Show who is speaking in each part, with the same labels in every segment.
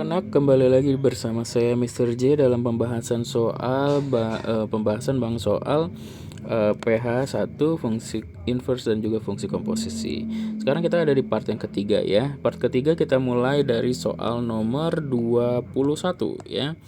Speaker 1: anak-anak, kembali lagi bersama saya Mr. J dalam pembahasan soal pH 1, fungsi inverse dan juga fungsi komposisi. Sekarang kita ada di part yang ketiga ya. Part ketiga kita mulai dari soal nomor 21 ya.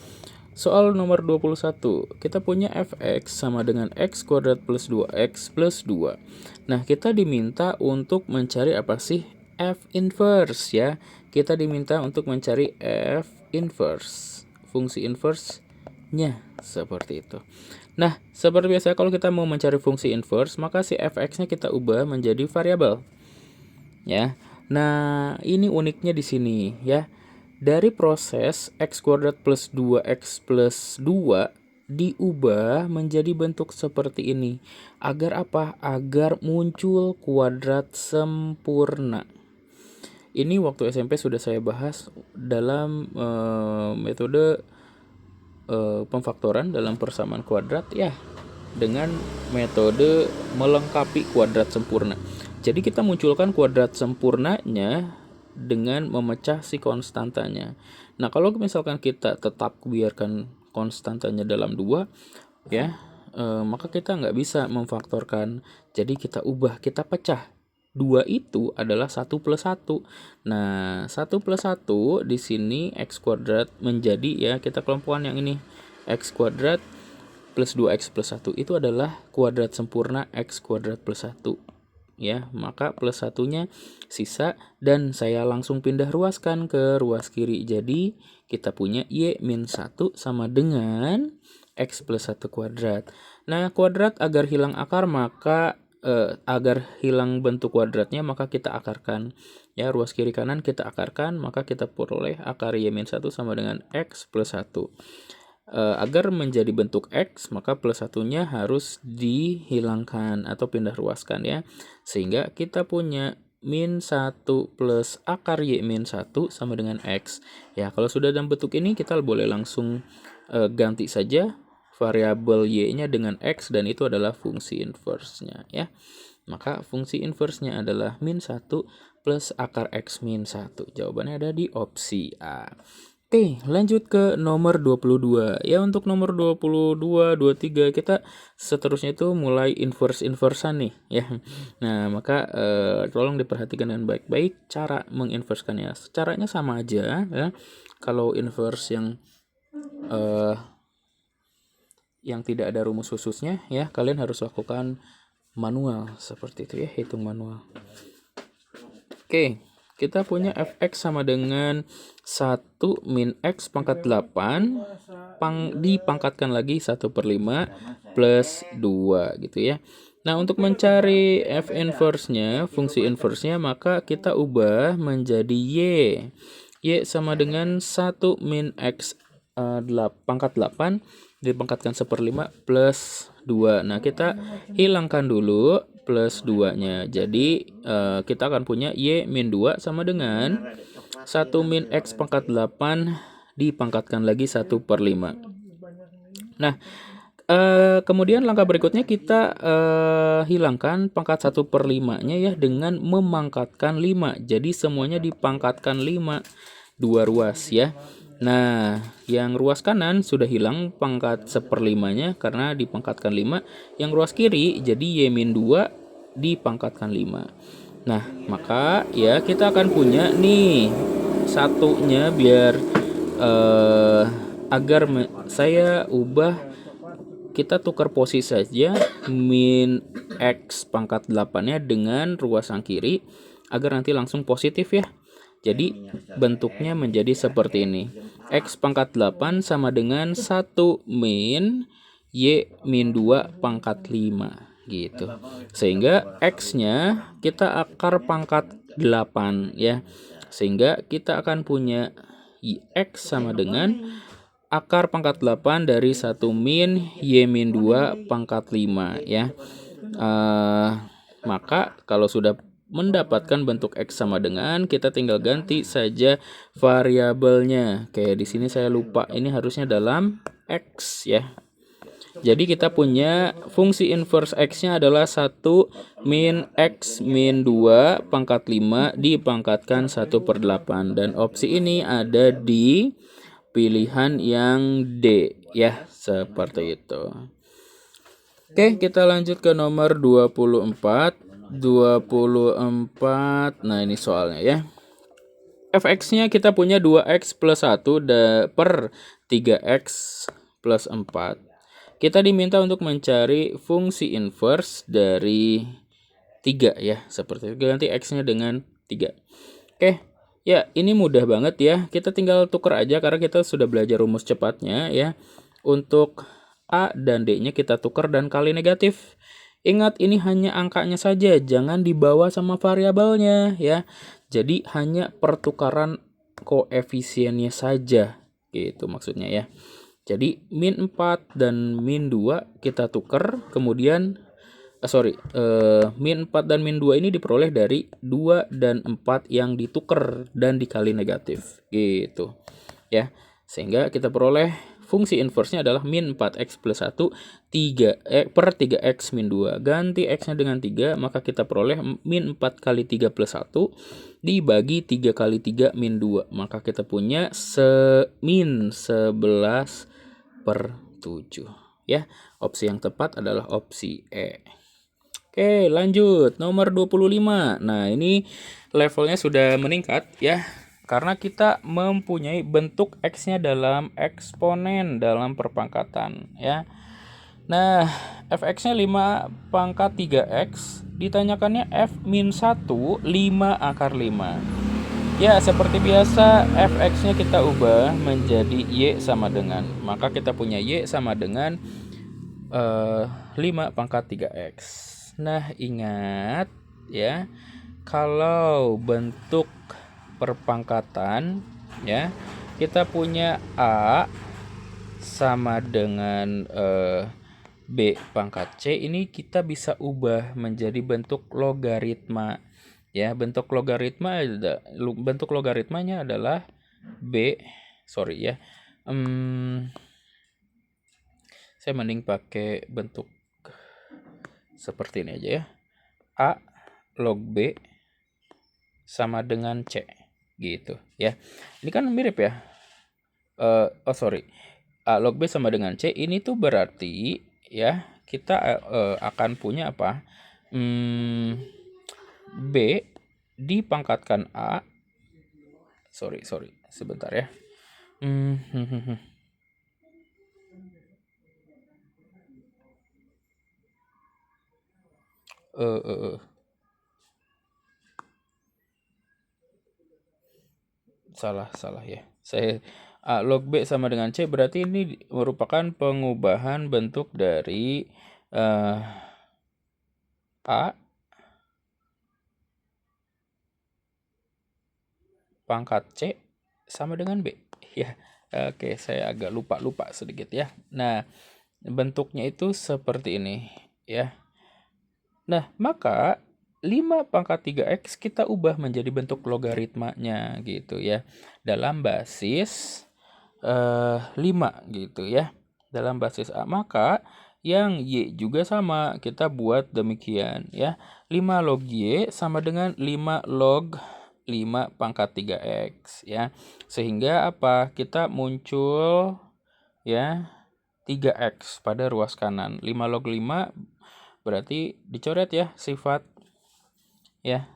Speaker 1: Soal nomor 21, kita punya fx sama dengan x kuadrat plus 2x plus 2. Nah, kita diminta untuk mencari apa sih? F inverse ya. Kita diminta untuk mencari F inverse. Fungsi inverse-nya seperti itu. Nah, seperti biasa kalau kita mau mencari fungsi inverse, maka si fx-nya kita ubah menjadi variabel. Ya. Nah, ini uniknya di sini ya. Dari proses x kuadrat plus 2x plus 2 diubah menjadi bentuk seperti ini. Agar apa? Agar muncul kuadrat sempurna. Ini waktu SMP sudah saya bahas dalam metode pemfaktoran dalam persamaan kuadrat ya, dengan metode melengkapi kuadrat sempurna. Jadi kita munculkan kuadrat sempurnanya dengan memecah si konstantanya. Nah, kalau misalkan kita tetap biarkan konstantanya dalam 2 ya, maka kita nggak bisa memfaktorkan. Jadi kita ubah, kita pecah. 2 itu adalah 1 plus 1. Nah, 1 plus 1 di sini x kuadrat menjadi ya, kita kelompokkan yang ini. X kuadrat plus 2x plus 1 itu adalah kuadrat sempurna x kuadrat plus 1. Ya, maka plus 1-nya sisa dan saya langsung pindah ruaskan ke ruas kiri. Jadi, kita punya y min 1 sama dengan x plus 1 kuadrat. Nah, kuadrat agar hilang akar maka agar hilang bentuk kuadratnya maka kita akarkan ya, ruas kiri kanan kita akarkan, maka kita peroleh akar y min 1 sama dengan x plus 1. Agar menjadi bentuk x maka plus 1-nya harus dihilangkan atau pindah ruaskan ya, sehingga kita punya min 1 plus akar y min 1 sama dengan x ya. Kalau sudah dalam bentuk ini kita boleh langsung ganti saja variabel y-nya dengan x dan itu adalah fungsi inverse-nya ya. Maka fungsi inverse-nya adalah min 1 plus akar x min 1. Jawabannya ada di opsi A. Oke, lanjut ke nomor 22. Ya, untuk nomor 22, 23 kita seterusnya itu mulai inverse-inversan nih ya. Nah, maka tolong diperhatikan dengan baik-baik cara menginverskannya. Caranya sama aja ya. Kalau inverse yang tidak ada rumus khususnya ya, kalian harus lakukan manual seperti itu ya, hitung manual. Oke, kita punya fx sama dengan 1 min x pangkat 8 dipangkatkan lagi 1/5 plus 2 gitu ya. Nah, untuk mencari f inverse-nya, fungsi inverse-nya, maka kita ubah menjadi y. Y sama dengan 1 min x pangkat 8 dipangkatkan 1/5 plus 2. Nah, kita hilangkan dulu plus 2-nya. Jadi, kita akan punya y min 2 sama dengan 1 min x pangkat 8 dipangkatkan lagi 1/5. Nah, kemudian langkah berikutnya kita hilangkan pangkat 1/5-nya ya dengan memangkatkan 5. Jadi, semuanya dipangkatkan 5. 2 ruas ya. Nah, yang ruas kanan sudah hilang pangkat 1/5-nya karena dipangkatkan 5. Yang ruas kiri jadi y min 2 dipangkatkan 5. Nah, maka ya kita akan punya nih satunya biar agar saya ubah, kita tukar posisi saja min x pangkat 8-nya dengan ruas yang kiri agar nanti langsung positif ya. Jadi bentuknya menjadi seperti ini. X pangkat 8 sama dengan 1 min y min 2 pangkat 5 gitu. Sehingga x-nya kita akar pangkat 8 ya. Sehingga kita akan punya x sama dengan akar pangkat 8 dari 1 min y min 2 pangkat 5 ya. Maka kalau sudah mendapatkan bentuk x sama dengan, kita tinggal ganti saja variabelnya. Kayak di sini saya lupa, ini harusnya dalam x ya. Jadi kita punya fungsi inverse X-nya adalah 1 min X min 2 pangkat 5 dipangkatkan 1/8. Dan opsi ini ada di pilihan yang D ya, seperti itu. Oke, kita lanjut ke nomor 24. 24, nah ini soalnya ya. Fx-nya kita punya 2x plus 1 per 3x plus 4. Kita diminta untuk mencari fungsi inverse dari 3 ya. Seperti itu, ganti x-nya dengan 3. Oke, ya ini mudah banget ya. Kita tinggal tukar aja karena kita sudah belajar rumus cepatnya ya. Untuk A dan D-nya kita tukar dan kali negatif. Ingat, ini hanya angkanya saja, jangan dibawa sama variabelnya ya. Jadi hanya pertukaran koefisiennya saja, gitu maksudnya ya. Jadi min 4 dan min 2 kita tukar, kemudian min 4 dan min 2 ini diperoleh dari 2 dan 4 yang ditukar dan dikali negatif, gitu ya. Sehingga kita peroleh fungsi inverse-nya adalah min 4x plus 1 per 3x min 2. Ganti x-nya dengan 3, maka kita peroleh min 4 kali 3 plus 1 dibagi 3 kali 3 min 2. Maka kita punya min 11/7. Ya, opsi yang tepat adalah opsi E. Oke, lanjut. Nomor 25. Nah, ini levelnya sudah meningkat ya. Karena kita mempunyai bentuk X-nya dalam eksponen dalam perpangkatan ya. Nah, fx-nya 5 pangkat 3x, ditanyakannya f-1 5 akar 5. Ya, seperti biasa fx-nya kita ubah menjadi y sama dengan. Maka kita punya y sama dengan 5 pangkat 3x. Nah, ingat ya, kalau bentuk perpangkatan ya, kita punya A sama dengan B pangkat C, ini kita bisa ubah menjadi bentuk logaritma ya. Bentuk logaritmanya adalah saya mending pakai bentuk seperti ini aja ya. A log B sama dengan C gitu ya. Ini kan mirip ya. A log B sama dengan C, ini tuh berarti ya kita akan punya apa? B dipangkatkan A. Sebentar ya. Salah ya. Saya A log B sama dengan C, berarti ini merupakan pengubahan bentuk dari A pangkat C sama dengan B ya. Oke, saya agak lupa sedikit ya. Nah, bentuknya itu seperti ini ya. Nah, maka 5 pangkat 3x kita ubah menjadi bentuk logaritmanya gitu ya. Dalam basis 5 gitu ya. Dalam basis A, maka yang Y juga sama, kita buat demikian ya. 5 log Y sama dengan 5 log 5 pangkat 3x ya. Sehingga apa? Kita muncul ya 3x pada ruas kanan. 5 log 5 berarti dicoret ya sifat ya.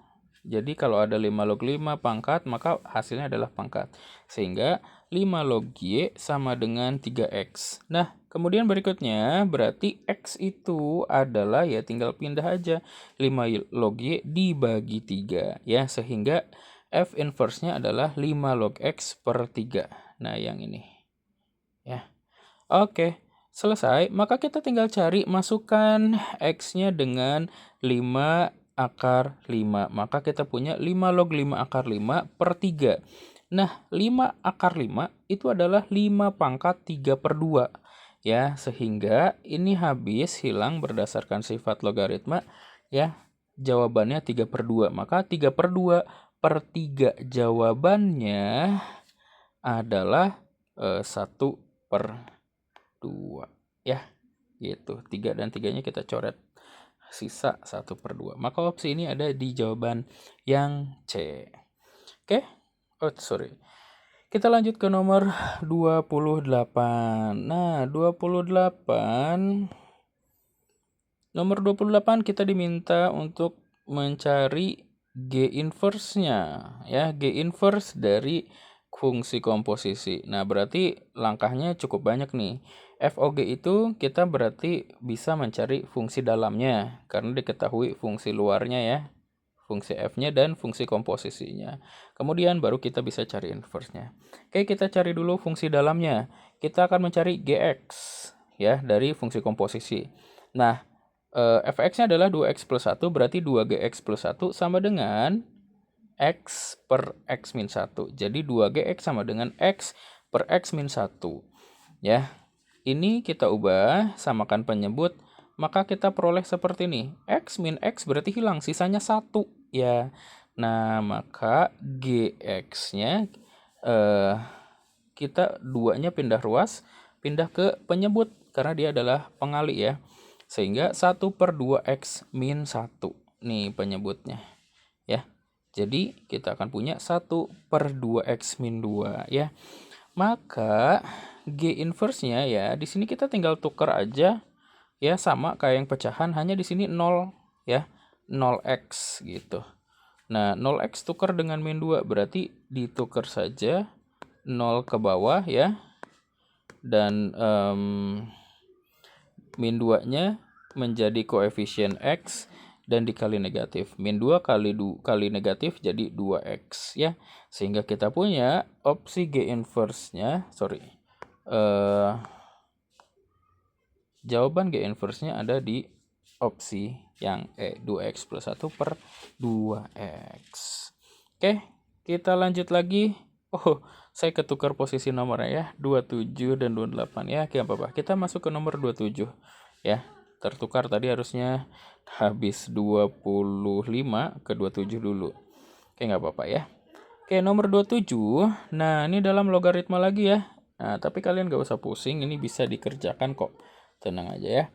Speaker 1: Jadi kalau ada 5 log 5 pangkat, maka hasilnya adalah pangkat. Sehingga 5 log Y sama dengan 3x. Nah, kemudian berikutnya berarti x itu adalah ya tinggal pindah aja 5 log Y dibagi 3 ya. Sehingga f inverse-nya adalah 5 log x per 3. Nah, yang ini ya. Oke. Selesai, maka kita tinggal cari masukkan x-nya dengan 5 akar 5. Maka kita punya 5 log 5 akar 5 per 3. Nah, 5 akar 5 itu adalah 5 pangkat 3/2. Ya, sehingga ini habis hilang berdasarkan sifat logaritma ya. Jawabannya 3/2. Maka 3/2 per 3 jawabannya adalah 1/2 ya. gitu. 3 dan 3-nya kita coret, sisa 1/2. Maka opsi ini ada di jawaban yang C. Oke? Oh, sorry. Kita lanjut ke nomor 28. Nah, 28. Nomor 28 kita diminta untuk mencari G inverse-nya, ya, G inverse dari fungsi komposisi. Nah, berarti langkahnya cukup banyak nih. FOG itu kita berarti bisa mencari fungsi dalamnya karena diketahui fungsi luarnya ya, fungsi F-nya dan fungsi komposisinya. Kemudian baru kita bisa cari inverse-nya. Oke, kita cari dulu fungsi dalamnya. Kita akan mencari Gx ya dari fungsi komposisi. Nah, fx-nya adalah 2x plus 1, berarti 2gx plus 1 sama dengan x per x min 1. Jadi 2gx sama dengan x per x min 1. Ya, ini kita ubah, samakan penyebut, maka kita peroleh seperti ini. X min x berarti hilang, sisanya 1. Ya, nah maka gx-nya kita 2-nya pindah ruas, pindah ke penyebut, karena dia adalah pengali ya. Sehingga 1/2x min 1. Nih penyebutnya. Ya. Jadi kita akan punya 1/2x min 2 ya. Maka G inverse-nya ya, di sini kita tinggal tukar aja ya, sama kayak yang pecahan, hanya di sini 0 ya. 0x gitu. Nah, 0x tukar dengan min 2 berarti ditukar saja 0 ke bawah ya. Dan min 2-nya menjadi koefisien X dan dikali negatif. Min 2 kali negatif jadi 2X ya. Sehingga kita punya opsi G inverse-nya, jawaban G inverse-nya ada di opsi yang E, 2X plus 1/2X. Oke, kita lanjut lagi. Oh, saya ketukar posisi nomornya ya, 27 dan 28 ya. Oke, apa-apa. Kita masuk ke nomor 27 ya. Tertukar tadi harusnya habis 25 ke 27 dulu. Oke, nggak apa-apa ya. Oke, nomor 27. Nah, ini dalam logaritma lagi ya. Nah, tapi kalian nggak usah pusing, ini bisa dikerjakan kok. Tenang aja ya.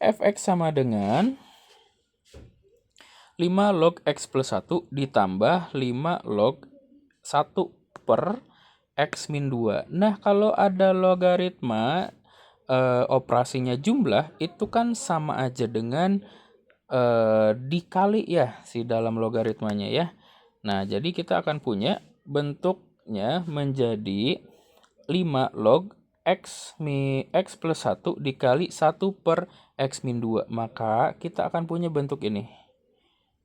Speaker 1: Fx sama dengan 5 log x plus 1 ditambah 5 log 1 per x min 2. Nah, kalau ada logaritma operasinya jumlah, itu kan sama aja dengan dikali ya si dalam logaritmanya ya. Nah, jadi kita akan punya bentuknya menjadi 5 log x plus 1 dikali 1 per x min 2. Maka kita akan punya bentuk ini.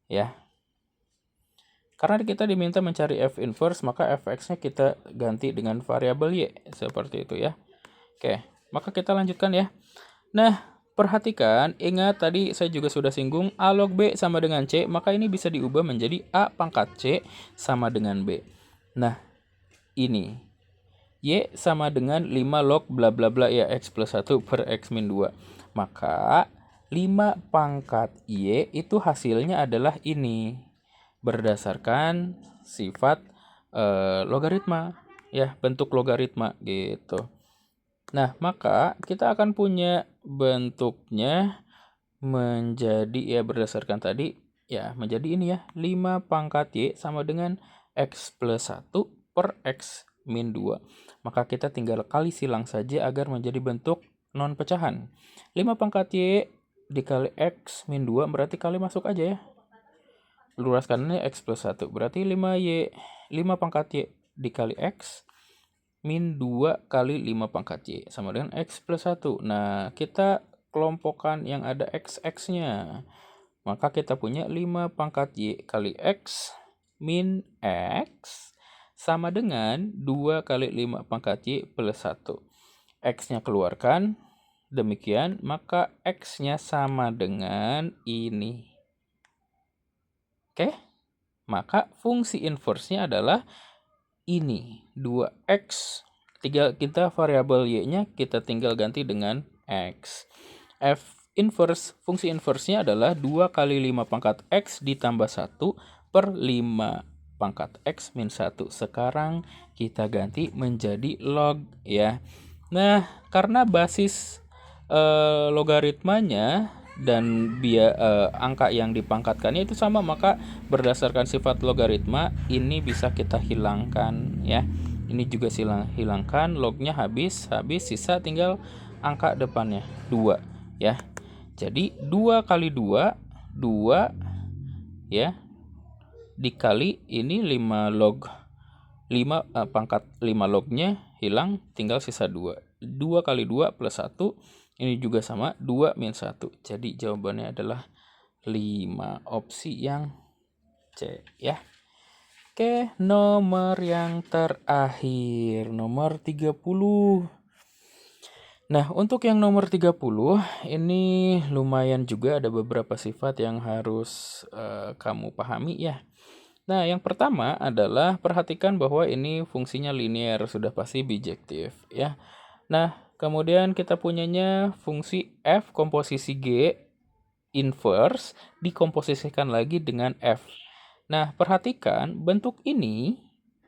Speaker 1: Ya. Karena kita diminta mencari f inverse, maka fx-nya kita ganti dengan variabel y. Seperti itu ya. Oke, maka kita lanjutkan ya. Nah, perhatikan, ingat tadi saya juga sudah singgung, A log B sama dengan C, maka ini bisa diubah menjadi A pangkat C sama dengan B. Nah, ini. Y sama dengan 5 log bla bla bla ya, X plus 1 per X min 2. Maka 5 pangkat Y itu hasilnya adalah ini. Berdasarkan sifat logaritma. Ya, bentuk logaritma gitu. Nah, maka kita akan punya bentuknya menjadi ya berdasarkan tadi ya menjadi ini ya, 5 pangkat Y sama dengan X plus 1 per X min 2. Maka kita tinggal kali silang saja agar menjadi bentuk non pecahan. 5 pangkat Y dikali X min 2 berarti kali masuk aja ya. Luras kanannya X plus 1 berarti 5 pangkat Y dikali X min 2 kali 5 pangkat Y sama dengan X plus 1. Nah, kita kelompokkan yang ada X-nya. Maka kita punya 5 pangkat Y kali X min X sama dengan 2 kali 5 pangkat Y plus 1. X-nya keluarkan. Demikian, maka X-nya sama dengan ini. Oke? Maka fungsi inverse-nya adalah ini, 2x. Kita variabel y-nya kita tinggal ganti dengan x. Fungsi inverse-nya adalah 2 kali 5 pangkat x ditambah 1 per 5 pangkat x min 1. Sekarang kita ganti menjadi log ya. Nah, karena basis logaritmanya dan angka yang dipangkatkannya itu sama, maka berdasarkan sifat logaritma ini bisa kita hilangkan ya. Ini juga hilangkan, lognya habis, sisa tinggal angka depannya 2 ya. Jadi 2 kali 2 ya, dikali ini 5 log 5 pangkat 5 lognya hilang, tinggal sisa 2. 2 kali 2 plus 1, ini juga sama, 2 min 1. Jadi jawabannya adalah 5, opsi yang C ya. Oke, nomor yang terakhir, nomor 30. Nah, untuk yang nomor 30, ini lumayan juga ada beberapa sifat yang harus kamu pahami ya. Nah, yang pertama adalah perhatikan bahwa ini fungsinya linear, sudah pasti bijektif ya. Nah, kemudian kita punyanya fungsi f komposisi G inverse dikomposisikan lagi dengan f. Nah, perhatikan bentuk ini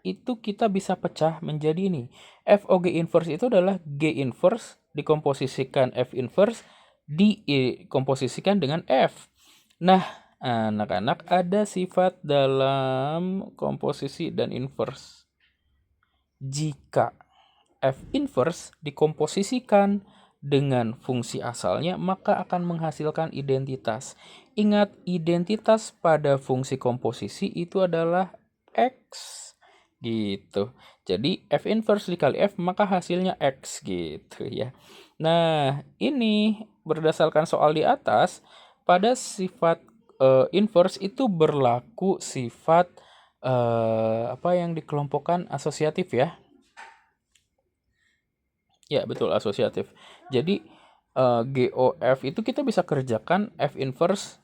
Speaker 1: itu kita bisa pecah menjadi ini. F OG inverse itu adalah G inverse dikomposisikan F inverse dikomposisikan dengan F. Nah, anak-anak ada sifat dalam komposisi dan inverse. Jika F inverse dikomposisikan dengan fungsi asalnya, maka akan menghasilkan identitas. Ingat, identitas pada fungsi komposisi itu adalah X gitu. Jadi F inverse dikali F maka hasilnya X gitu ya. Nah, ini berdasarkan soal di atas, pada sifat inverse itu berlaku sifat apa yang dikelompokkan asosiatif ya. Ya, betul, asosiatif. Jadi GOF itu kita bisa kerjakan F inverse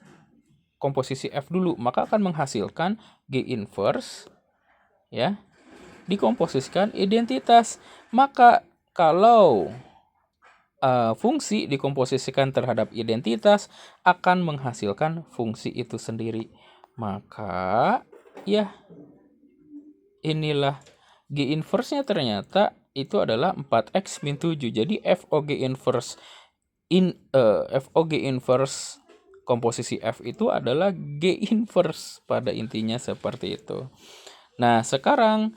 Speaker 1: komposisi F dulu, maka akan menghasilkan G inverse ya, dikomposisikan identitas. Maka kalau fungsi dikomposisikan terhadap identitas akan menghasilkan fungsi itu sendiri. Maka ya inilah G inverse-nya ternyata itu adalah 4X min 7. Jadi FOG inverse FOG inverse komposisi F itu adalah G inverse pada intinya seperti itu. Nah, sekarang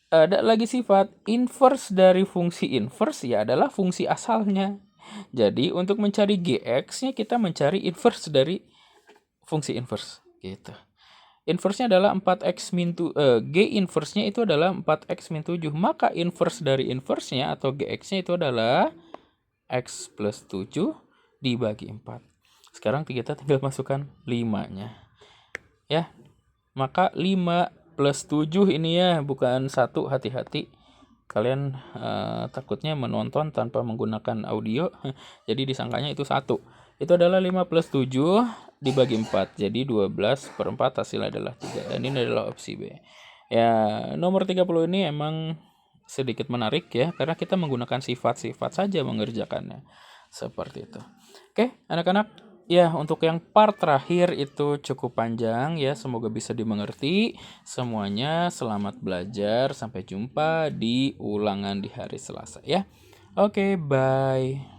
Speaker 1: ada lagi sifat inverse dari fungsi inverse ya adalah fungsi asalnya. Jadi untuk mencari GX-nya kita mencari inverse dari fungsi inverse gitu. Inverse-nya adalah 4x min G inverse-nya itu adalah 4x min 7. Maka inverse dari inverse-nya atau GX-nya itu adalah X plus 7 dibagi 4. Sekarang kita tinggal masukkan 5-nya. Ya, maka 5 plus 7 ini ya, bukan 1, hati-hati. Kalian takutnya menonton tanpa menggunakan audio, jadi disangkanya itu 1. Itu adalah 5 plus 7 dibagi 4. Jadi 12/4 hasilnya adalah 3. Dan ini adalah opsi B. Ya, nomor 30 ini emang sedikit menarik ya, karena kita menggunakan sifat-sifat saja mengerjakannya. Seperti itu. Oke, anak-anak, ya untuk yang part terakhir itu cukup panjang ya, semoga bisa dimengerti. Semuanya selamat belajar, sampai jumpa di ulangan di hari Selasa ya. Oke, bye.